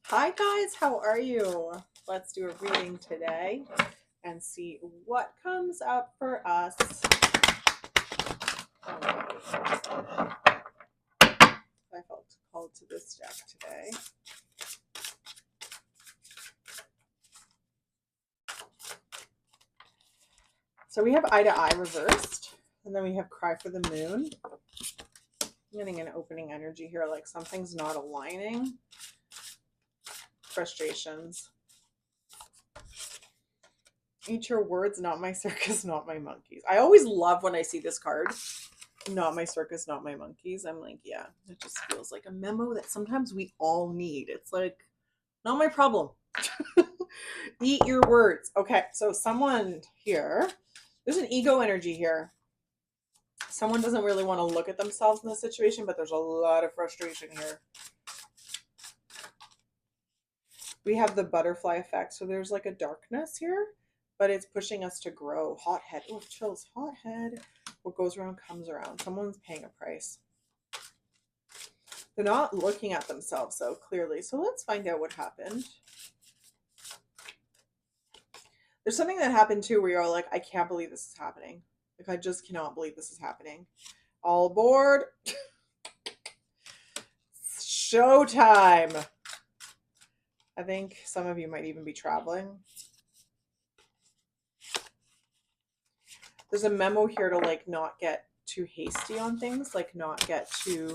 Hi guys, how are you? Let's do a reading today and see what comes up for us. I felt called to this deck today. So we have Eye to Eye reversed, and then we have Cry for the Moon. I'm getting an opening energy here, like something's not aligning. Frustrations. Eat your words, not my circus, not my monkeys. I always love when I see this card. Not my circus, not my monkeys. I'm like, yeah, it just feels like a memo that sometimes we all need. It's like, not my problem. Eat your words. Okay, so someone here, there's an ego energy here. Someone doesn't really want to look at themselves in this situation, but there's a lot of frustration here. We have the butterfly effect. So there's like a darkness here, but it's pushing us to grow. Hot head. Oh, chills. Hot head. What goes around comes around. Someone's paying a price. They're not looking at themselves so clearly. So let's find out what happened. There's something that happened too where you're like, I can't believe this is happening. Like, I just cannot believe this is happening. All aboard. Showtime. I think some of you might even be traveling. There's a memo here to like not get too hasty on things, like not get too,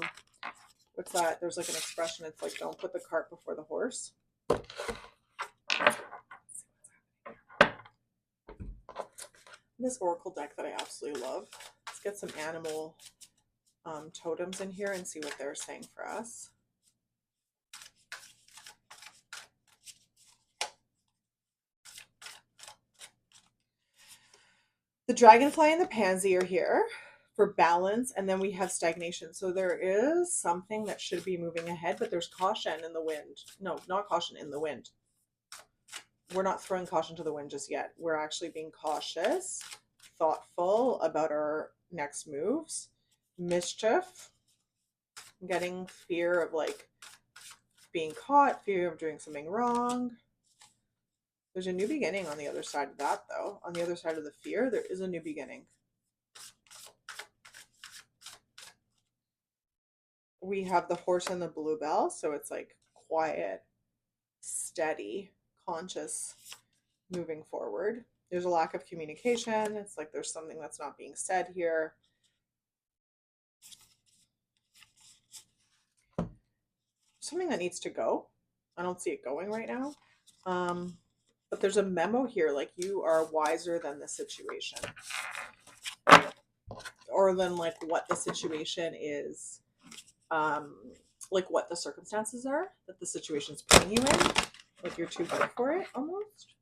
what's that? There's like an expression. It's like, don't put the cart before the horse. This oracle deck that I absolutely love. Let's get some animal totems in here and see what they're saying for us. The dragonfly and the pansy are here for balance, and then we have stagnation. So there is something that should be moving ahead, but there's caution in the wind. No, not caution, in the wind. We're not throwing caution to the wind just yet. We're actually being cautious, thoughtful about our next moves. Mischief. I'm getting fear of like being caught, fear of doing something wrong. There's a new beginning on the other side of that, though. On the other side of the fear, there is a new beginning. We have the horse and the bluebell, so it's like quiet, steady, conscious, moving forward. There's a lack of communication. It's like there's something that's not being said here. Something that needs to go. I don't see it going right now. But there's a memo here, like you are wiser than the situation. Or than like what the situation is, like what the circumstances are that the situation's putting you in. Like you're too good for it almost.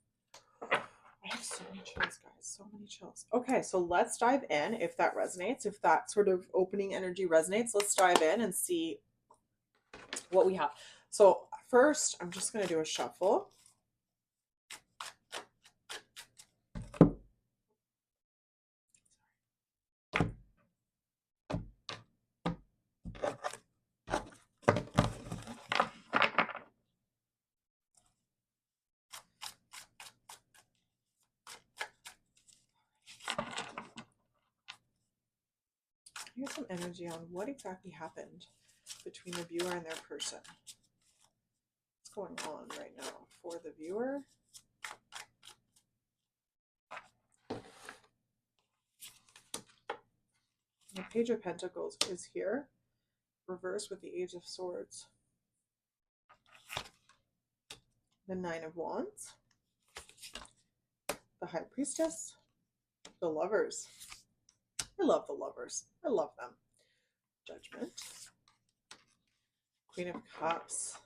I have so many chills, guys. So many chills. Okay, so let's dive in. If that resonates, if that sort of opening energy resonates, let's dive in and see what we have. So first, I'm just going to do a shuffle. Here's some energy on what exactly happened between the viewer and their person. What's going on right now for the viewer? The Page of Pentacles is here, reversed with the Age of Swords. The Nine of Wands, the High Priestess, the Lovers. I love the Lovers. I love them. Judgment. Queen of Cups.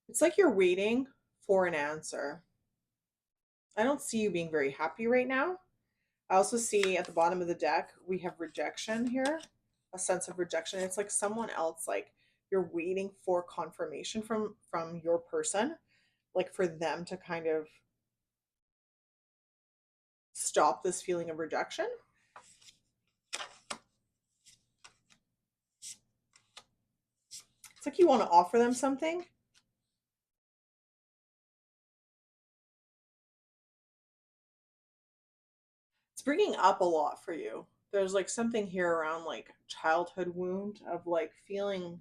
It's like you're waiting for an answer. I don't see you being very happy right now. I also see at the bottom of the deck, we have rejection here, a sense of rejection. It's like someone else, like you're waiting for confirmation from your person, like for them to kind of stop this feeling of rejection. It's like you want to offer them something, bringing up a lot for you. There's like something here around like childhood wound of like feeling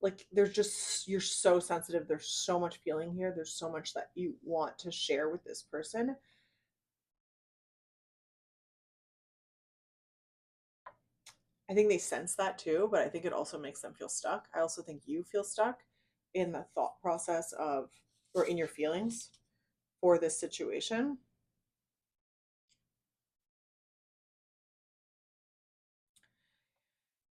like there's just, you're so sensitive. There's so much feeling here. There's so much that you want to share with this person. I think they sense that too, but I think it also makes them feel stuck. I also think you feel stuck in the thought process of, or in your feelings for this situation.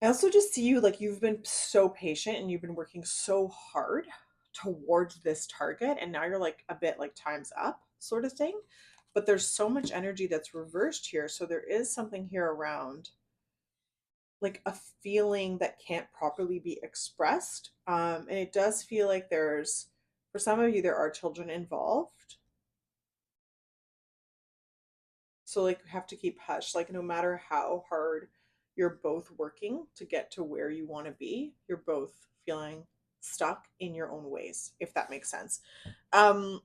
I also just see you like you've been so patient and you've been working so hard towards this target, and now you're like a bit like time's up sort of thing. But there's so much energy that's reversed here. So there is something here around like a feeling that can't properly be expressed. And it does feel like there's, for some of you, there are children involved. So like you have to keep hush. Like no matter how hard you're both working to get to where you want to be, you're both feeling stuck in your own ways, if that makes sense. Um,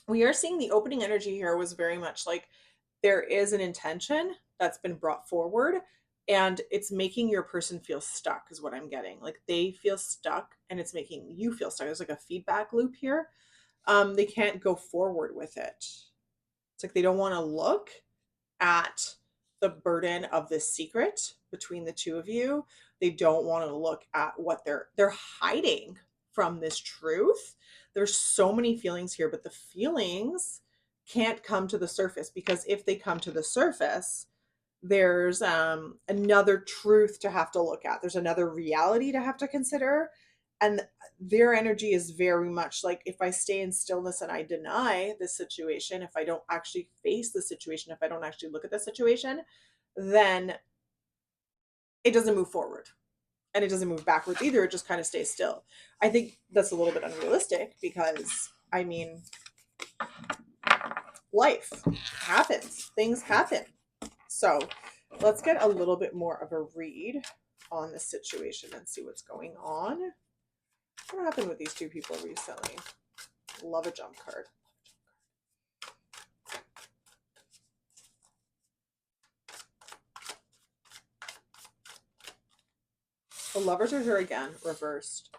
we are seeing the opening energy here was very much like there is an intention that's been brought forward, and it's making your person feel stuck is what I'm getting. Like they feel stuck and it's making you feel stuck. There's like a feedback loop here. They can't go forward with it. It's like they don't want to look at the burden of this secret between the two of you. They don't want to look at what they're hiding from this truth. There's so many feelings here, but the feelings can't come to the surface, because if they come to the surface, there's another truth to have to look at. There's another reality to have to consider. And their energy is very much like, if I stay in stillness and I deny the situation, if I don't actually face the situation, if I don't actually look at the situation, then it doesn't move forward and it doesn't move backwards either. It just kind of stays still. I think that's a little bit unrealistic because, I mean, life happens, things happen. So let's get a little bit more of a read on the situation and see what's going on. What happened with these two people recently? Love a jump card. The Lovers are here again, reversed.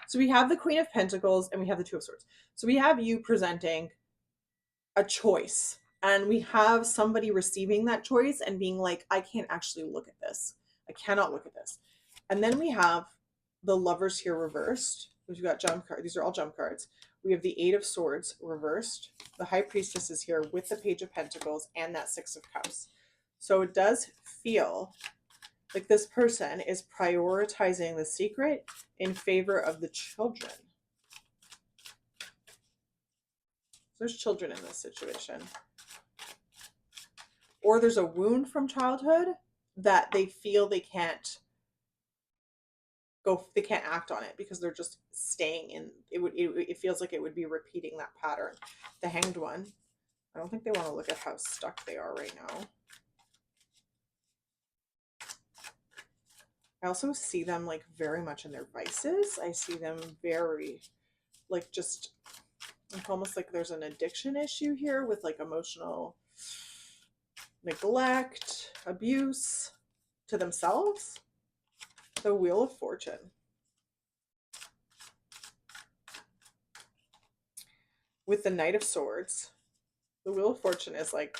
So we have the Queen of Pentacles and we have the Two of Swords. So we have you presenting a choice, and we have somebody receiving that choice and being like, I can't actually look at this. I cannot look at this. And then we have the Lovers here reversed. We've got jump cards. These are all jump cards. We have the Eight of Swords reversed. The High Priestess is here with the Page of Pentacles and that Six of Cups. So it does feel like this person is prioritizing the secret in favor of the children. There's children in this situation. Or there's a wound from childhood that they feel they can't go, they can't act on it because they're just staying in it feels like it would be repeating that pattern. The Hanged One, I don't think they want to look at how stuck they are right now. I also see them like very much in their vices. I see them very like just like almost like there's an addiction issue here with like emotional neglect, abuse to themselves. The Wheel of Fortune. With the Knight of Swords. The Wheel of Fortune is like,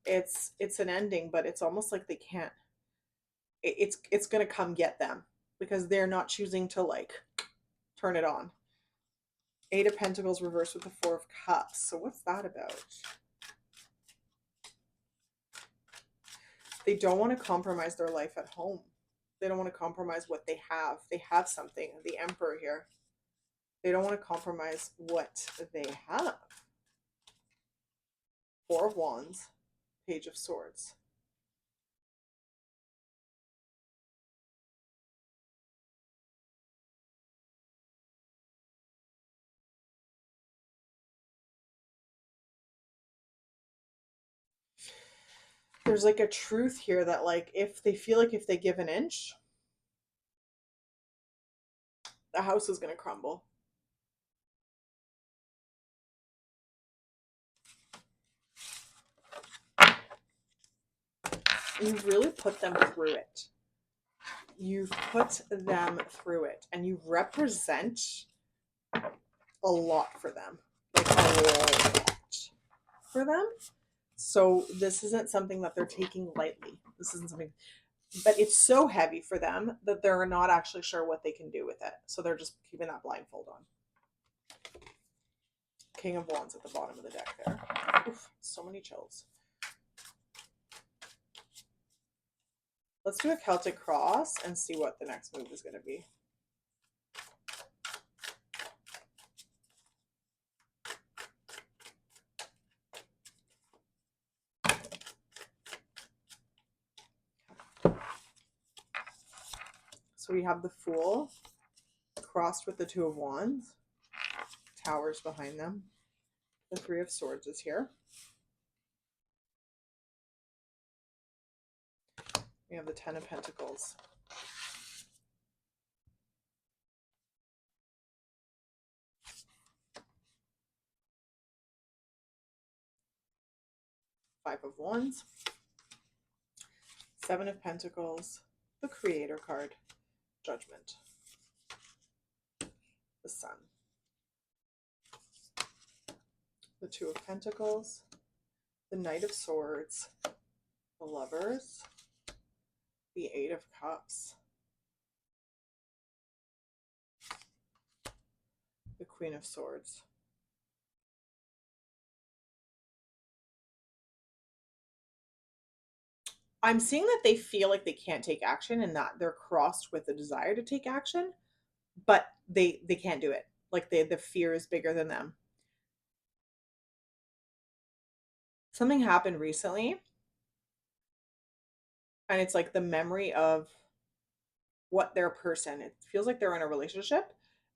it's an ending, but it's almost like they can't, it's going to come get them because they're not choosing to like turn it on. Eight of Pentacles reversed with the Four of Cups. So what's that about? They don't want to compromise their life at home. They don't want to compromise what they have. They have something. The Emperor here. They don't want to compromise what they have. Four of Wands, Page of Swords. There's like a truth here that like if they feel like if they give an inch, the house is going to crumble. You've really put them through it. You've put them through it, and you represent a lot for them, like a lot for them. So this isn't something that they're taking lightly. This isn't something, but it's so heavy for them that they're not actually sure what they can do with it. So they're just keeping that blindfold on. King of Wands at the bottom of the deck there. Oof, so many chills. Let's do a Celtic cross and see what the next move is going to be. So we have the Fool crossed with the Two of Wands. Towers behind them. The Three of Swords is here. We have the Ten of Pentacles. Five of Wands. Seven of Pentacles. The Creator card. Judgment. The Sun. The Two of Pentacles. The Knight of Swords. The Lovers. The Eight of Cups. The Queen of Swords. I'm seeing that they feel like they can't take action and that they're crossed with the desire to take action, but they can't do it. Like the fear is bigger than them. Something happened recently, and it's like the memory of what their person, it feels like they're in a relationship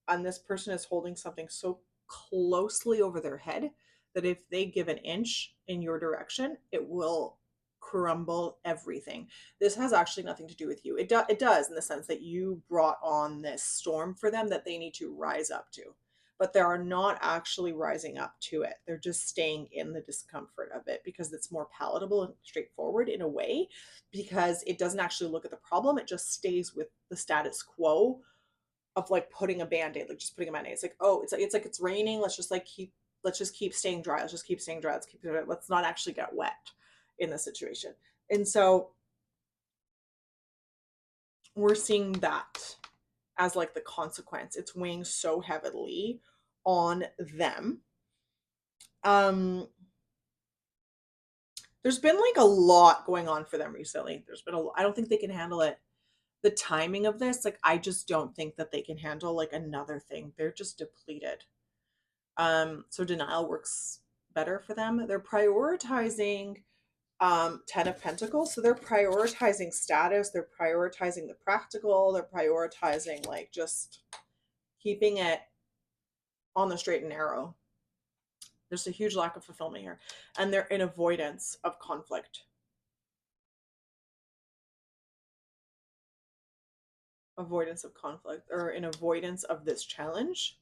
and this person is holding something so closely over their head that if they give an inch in your direction, it will crumble everything. This has actually nothing to do with you. It does in the sense that you brought on this storm for them that they need to rise up to, but they are not actually rising up to it. They're just staying in the discomfort of it because it's more palatable and straightforward in a way, because it doesn't actually look at the problem. It just stays with the status quo of like putting a band-aid, like just putting a band-aid. It's like, oh, it's like it's raining. Let's just keep staying dry. Let's just keep staying dry. Let's not actually get wet in this situation. And so we're seeing that as like the consequence. It's weighing so heavily on them. There's been like a lot going on for them recently. I don't think they can handle it. The timing of this, like I just don't think that they can handle like another thing. They're just depleted. So denial works better for them. They're prioritizing 10 of Pentacles. So they're prioritizing status, they're prioritizing the practical, they're prioritizing like just keeping it on the straight and narrow. There's a huge lack of fulfillment here, and they're in avoidance of conflict. Avoidance of conflict, or in avoidance of this challenge.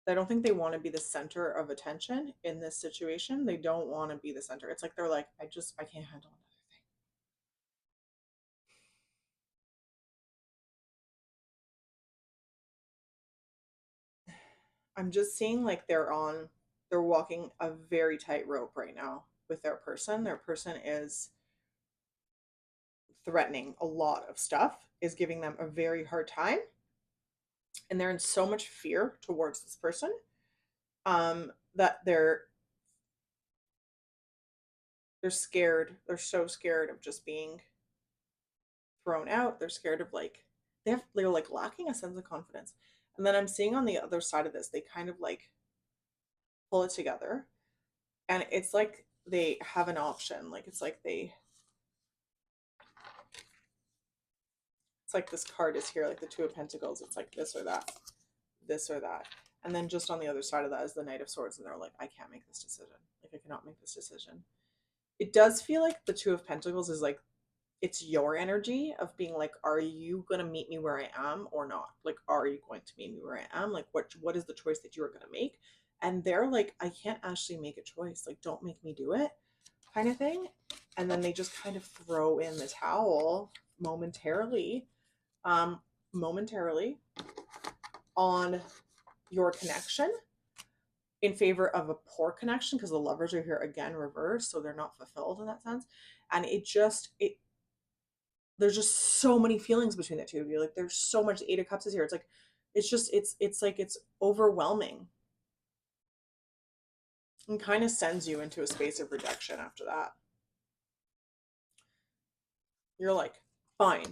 I don't think they want to be the center of attention in this situation. They don't want to be the center. It's like they're like, I can't handle another thing. I'm just seeing like they're walking a very tight rope right now with their person. Their person is threatening a lot of stuff, is giving them a very hard time. And they're in so much fear towards this person that they're scared. They're so scared of just being thrown out. They're scared of like, they're like lacking a sense of confidence. And then I'm seeing on the other side of this, they kind of like pull it together. And it's like they have an option. Like it's like it's like this card is here, like the Two of Pentacles. It's like this or that, this or that. And then just on the other side of that is the Knight of Swords. And they're like, I can't make this decision. Like I cannot make this decision. It does feel like the Two of Pentacles is like, it's your energy of being like, are you going to meet me where I am or not? Like, are you going to meet me where I am? Like, what is the choice that you're going to make? And they're like, I can't actually make a choice. Like, don't make me do it, kind of thing. And then they just kind of throw in the towel momentarily, um, momentarily on your connection in favor of a poor connection, because the lovers are here again reversed, so they're not fulfilled in that sense. And there's just so many feelings between the two of you. Like, there's so much. The Eight of Cups is here. It's like, it's like it's overwhelming, and kind of sends you into a space of rejection after that. You're like, fine,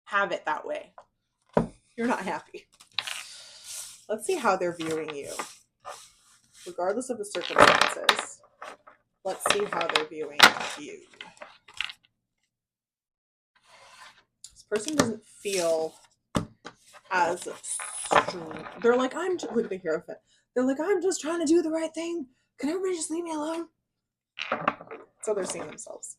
have it that way. You're not happy. Let's see how they're viewing you. Regardless of the circumstances, let's see how they're viewing you. This person doesn't feel as strong. They're like, look at the Hierophant. They're like, I'm just trying to do the right thing. Can everybody just leave me alone? So they're seeing themselves.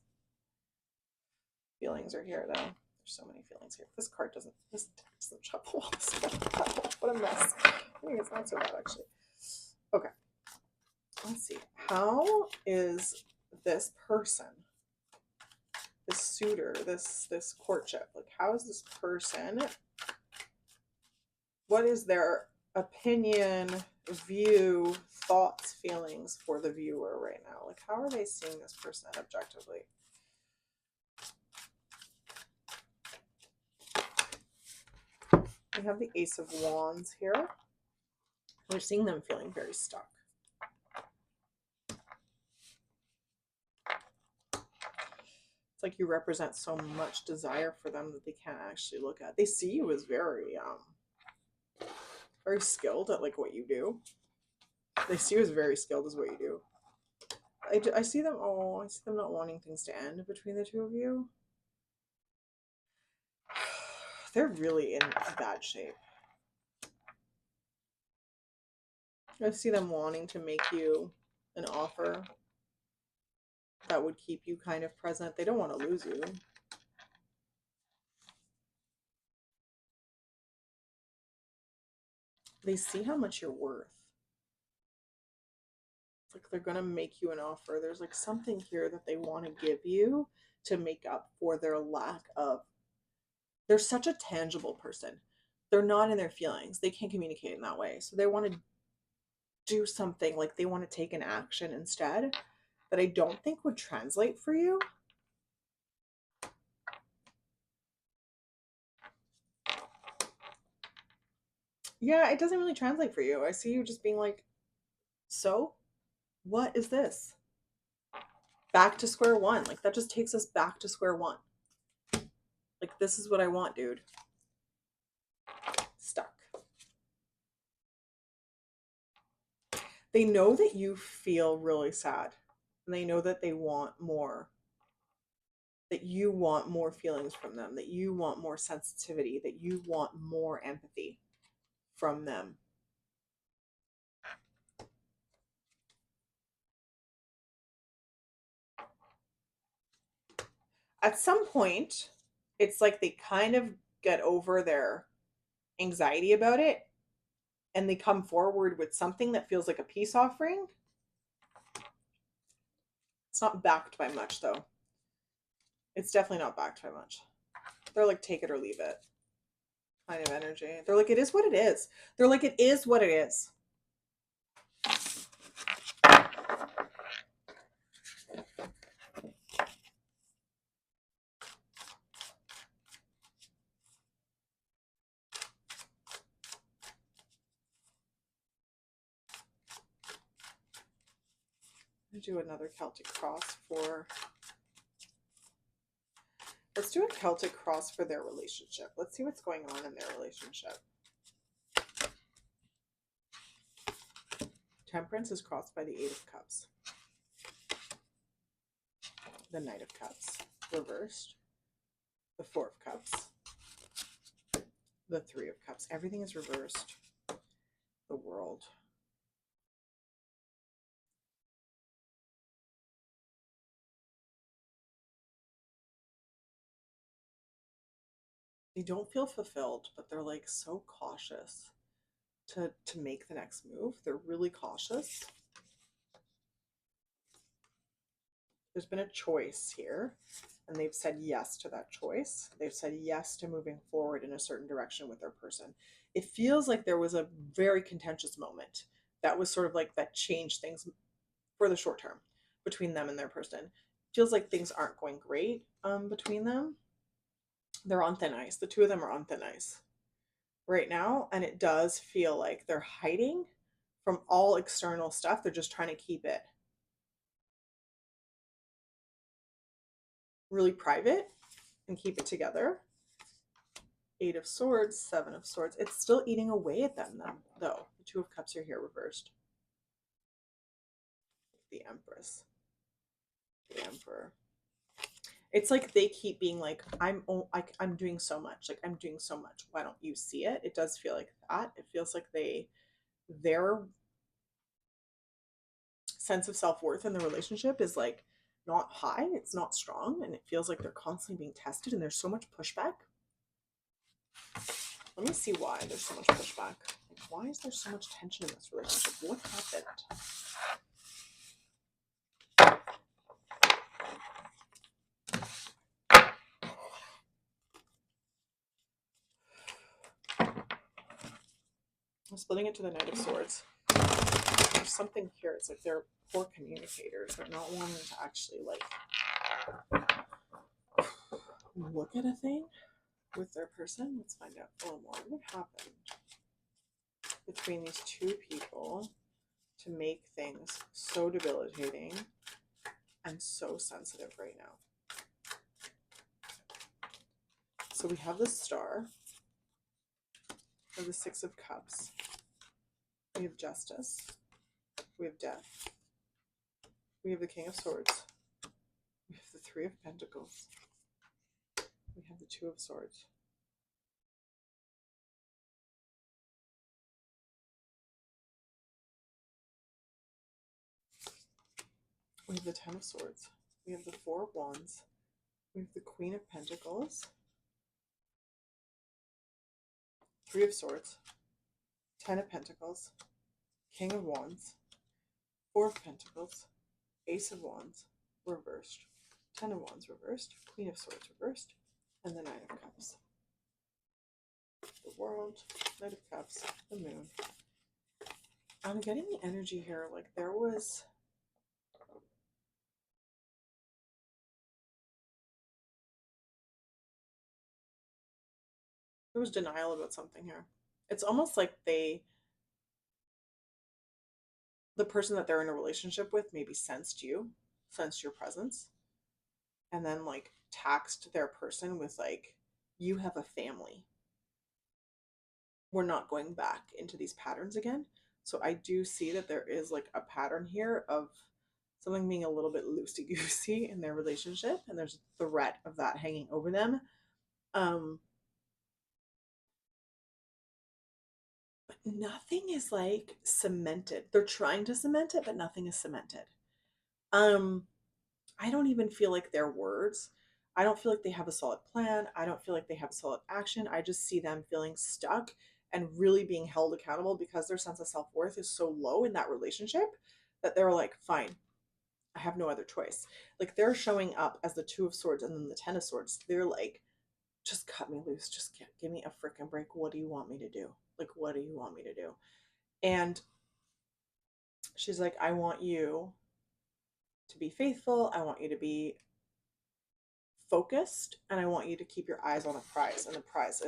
Feelings are here, though. There's so many feelings here. This doesn't shuffle well. What a mess. I think it's not so bad, actually. Okay. Let's see. How is this person, this suitor, this courtship, like, how is this person, what is their opinion, view, thoughts, feelings for the viewer right now? Like, how are they seeing this person objectively? We have the Ace of Wands here. We're seeing them feeling very stuck. It's like you represent so much desire for them that they can't actually look at. They see you as very skilled at, like, what you do. They see you as very skilled as what you do. I see them not wanting things to end between the two of you. They're really in bad shape. I see them wanting to make you an offer that would keep you kind of present. They don't want to lose you. They see how much you're worth. It's like they're going to make you an offer. There's like something here that they want to give you to make up for their lack of. They're such a tangible person. They're not in their feelings. They can't communicate in that way. So they want to do something, like they want to take an action instead that I don't think would translate for you. Yeah, it doesn't really translate for you. I see you just being like, so what is this? Back to square one. Like, that just takes us back to square one. Like, this is what I want, dude. Stuck. They know that you feel really sad, and they know that they want more, that you want more feelings from them, that you want more sensitivity, that you want more empathy from them. At some point, it's like they kind of get over their anxiety about it, and they come forward with something that feels like a peace offering. It's not backed by much, though. It's definitely not backed by much. They're like, take it or leave it kind of energy. They're like, it is what it is. They're like, it is what it is. Do another Celtic cross for. Let's do a Celtic cross for their relationship. Let's see what's going on in their relationship. Temperance is crossed by the Eight of Cups. The Knight of Cups reversed. The Four of Cups. The Three of Cups. Everything is reversed. The World. They don't feel fulfilled, but they're like so cautious to make the next move. They're really cautious. There's been a choice here, and they've said yes to that choice. They've said yes to moving forward in a certain direction with their person. It feels like there was a very contentious moment that was sort of like that changed things for the short term between them and their person. Feels like things aren't going great between them. They're on thin ice. The two of them are on thin ice right now, and it does feel like they're hiding from all external stuff. They're just trying to keep it really private and keep it together. 8 of Swords, 7 of Swords. It's still eating away at them, though. The 2 of Cups are here reversed. The Empress. The Emperor. It's like they keep being like, I'm doing so much. Like, I'm doing so much. Why don't you see it? It does feel like that. It feels like their sense of self-worth in the relationship is like not high. It's not strong. And it feels like they're constantly being tested, and there's so much pushback. Let me see why there's so much pushback. Like, why is there so much tension in this relationship? What happened? I'm splitting it to the Knight of Swords. There's something here. It's like they're poor communicators. They're not wanting to actually like look at a thing with their person. Let's find out a little more. What happened between these two people to make things so debilitating and so sensitive right now? So we have the Star. We have the 6 of Cups. We have Justice. We have Death. We have the King of Swords. We have the 3 of Pentacles. We have the 2 of Swords. We have the 10 of Swords. We have the 4 of Wands. We have the Queen of Pentacles. 3 of Swords. 10 of Pentacles. King of Wands. 4 of Pentacles. Ace of Wands reversed. 10 of Wands reversed. Queen of Swords reversed. And the 9 of Cups. The World. Knight of Cups. The Moon. I'm getting the energy here. Like there was... There was denial about something here. It's almost like the person that they're in a relationship with maybe sensed your presence, and then like taxed their person with like, you have a family. We're not going back into these patterns again. So I do see that there is like a pattern here of something being a little bit loosey-goosey in their relationship, and there's a threat of that hanging over them. But nothing is like cemented. They're trying to cement it, but nothing is cemented. I don't even feel like their words. I don't feel like they have a solid plan. I don't feel like they have a solid action. I just see them feeling stuck and really being held accountable because their sense of self-worth is so low in that relationship that they're like, fine, I have no other choice. Like they're showing up as the 2 of Swords and then the 10 of Swords. They're like, just cut me loose. Just give me a freaking break. What do you want me to do? Like, what do you want me to do? And she's like, I want you to be faithful. I want you to be focused, and I want you to keep your eyes on the prize. And the prize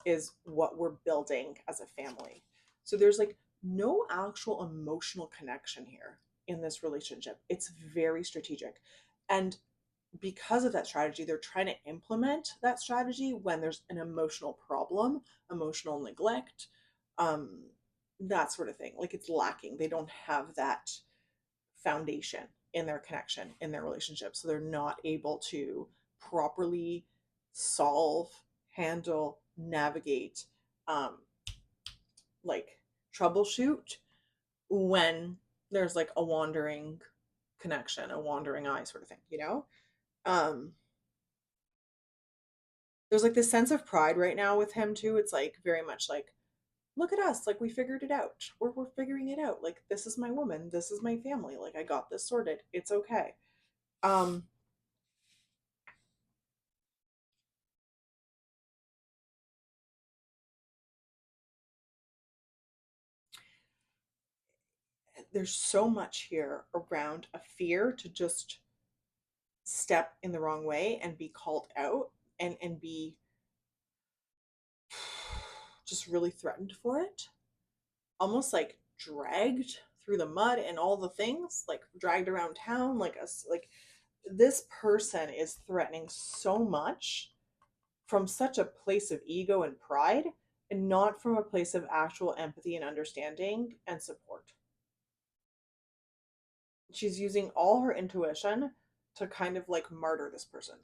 is what we're building as a family. So there's like no actual emotional connection here in this relationship. It's very strategic. And because of that strategy, they're trying to implement that strategy when there's an emotional problem, emotional neglect, that sort of thing. Like it's lacking. They don't have that foundation in their connection, in their relationship. So they're not able to properly solve, handle, navigate, like troubleshoot when there's like a wandering connection, a wandering eye sort of thing, you know? There's like this sense of pride right now with him too. It's like very much like, look at us, like we figured it out. We're figuring it out. Like this is my woman, this is my family. Like I got this sorted. It's okay. Um there's so much here around a fear to just step in the wrong way and be called out and be just really threatened for it, almost like dragged through the mud and all the things, like dragged around town, like us, like this person is threatening so much from such a place of ego and pride, and not from a place of actual empathy and understanding and support. She's using all her intuition to kind of like martyr this person.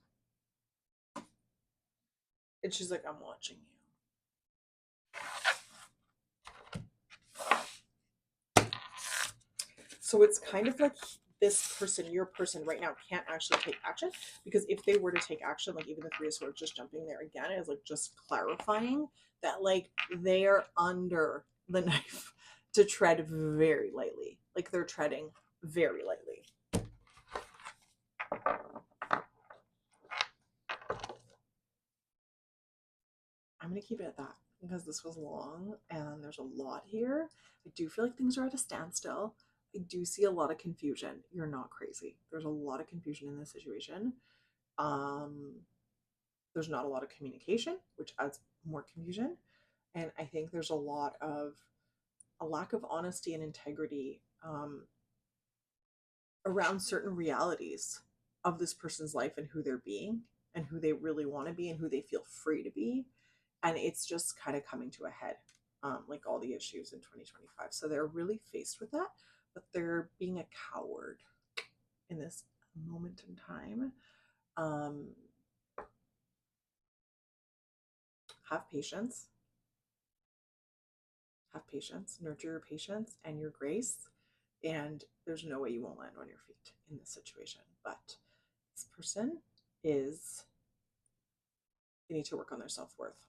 And she's like, I'm watching you. So it's kind of like this person, your person right now, can't actually take action, because if they were to take action, like even the Three of Swords just jumping there again is like just clarifying that like they're under the knife to tread very lightly. Like they're treading very lightly. I'm going to keep it at that because this was long and there's a lot here. I do feel like things are at a standstill. I do see a lot of confusion. You're not crazy. There's a lot of confusion in this situation. Um, there's not a lot of communication, which adds more confusion. And I think there's a lack of honesty and integrity around certain realities of this person's life and who they're being and who they really want to be and who they feel free to be. And it's just kind of coming to a head, like all the issues in 2025. So they're really faced with that, but they're being a coward in this moment in time. Um, have patience, nurture your patience and your grace. And there's no way you won't land on your feet in this situation. But this person is, they need to work on their self worth.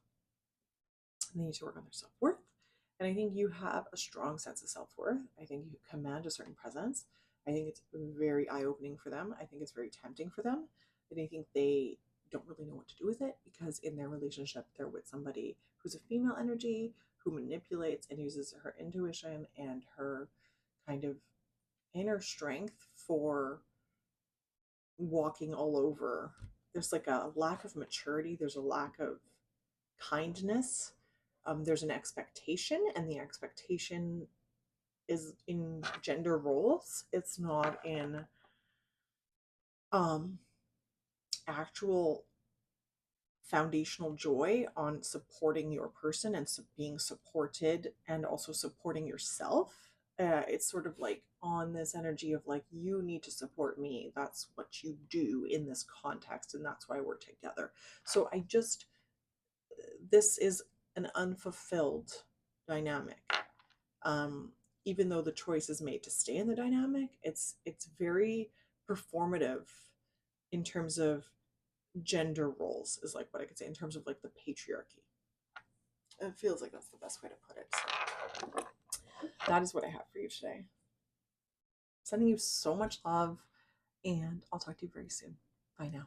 They need to work on their self worth. And I think you have a strong sense of self worth. I think you command a certain presence. I think it's very eye opening for them. I think it's very tempting for them. And I think they don't really know what to do with it because in their relationship, they're with somebody who's a female energy who manipulates and uses her intuition and her kind of inner strength for walking all over. There's like a lack of maturity, there's a lack of kindness, there's an expectation, and the expectation is in gender roles. It's not in um, actual foundational joy on supporting your person and being supported and also supporting yourself. It's sort of like on this energy of like, you need to support me. That's what you do in this context, and that's why we're together. So I just, this is an unfulfilled dynamic. Um, Even though the choice is made to stay in the dynamic, it's very performative in terms of gender roles, is like what I could say in terms of like the patriarchy. It feels like that's the best way to put it. So that is what I have for you today. Sending you so much love, and I'll talk to you very soon. Bye now.